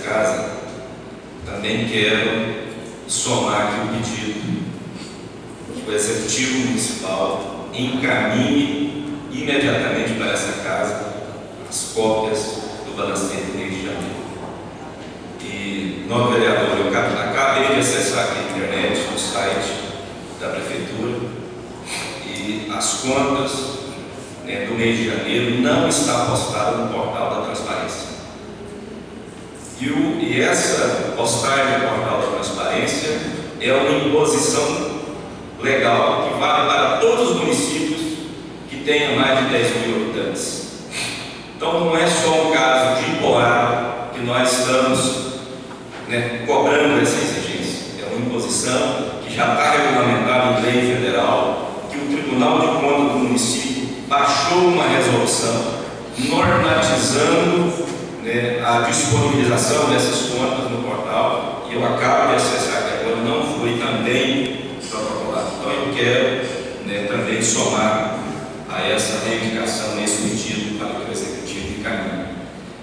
casa, também quero somar aqui o pedido que o Executivo Municipal encaminhe imediatamente para essa casa as cópias do balancete do Rio de Janeiro. E, novo vereador, eu acabei de acessar aqui a internet, no site da Prefeitura, e as contas do mês de janeiro não está postada no portal da Transparência. E essa postagem no portal da Transparência é uma imposição legal que vale para todos os municípios que tenham mais de 10 mil habitantes. Então não é só um caso de Iporá que nós estamos cobrando essa exigência. É uma imposição que já está regulamentada em lei federal, que o Tribunal de Contas do município baixou uma resolução normatizando a disponibilização dessas contas no portal, e eu acabo de acessar que agora não foi também protocolado. Então eu quero também somar a essa reivindicação, nesse pedido, para que o Executivo encaminhe.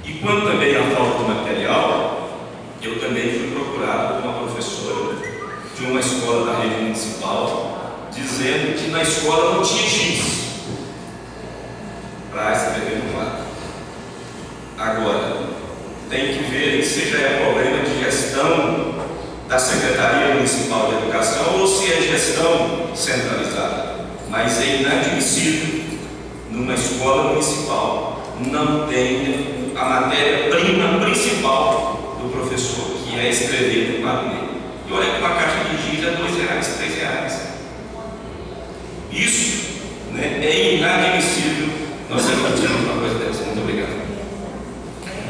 E quanto também à falta do material, eu também fui procurado por uma professora de uma escola da rede municipal, dizendo que na escola não tinha giz para escrever no quadro. Agora, tem que ver se já é problema de gestão da Secretaria Municipal de Educação ou se é gestão centralizada. Mas é inadmissível numa escola municipal não ter a matéria-prima principal do professor, que é escrever no quadro dele. E olha que uma caixa de giz é R$2, R$3. Isso é inadmissível. Nós temos uma coisa dessa. Muito obrigado.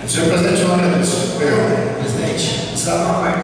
Senhor presidente, eu agradeço. Presidente, está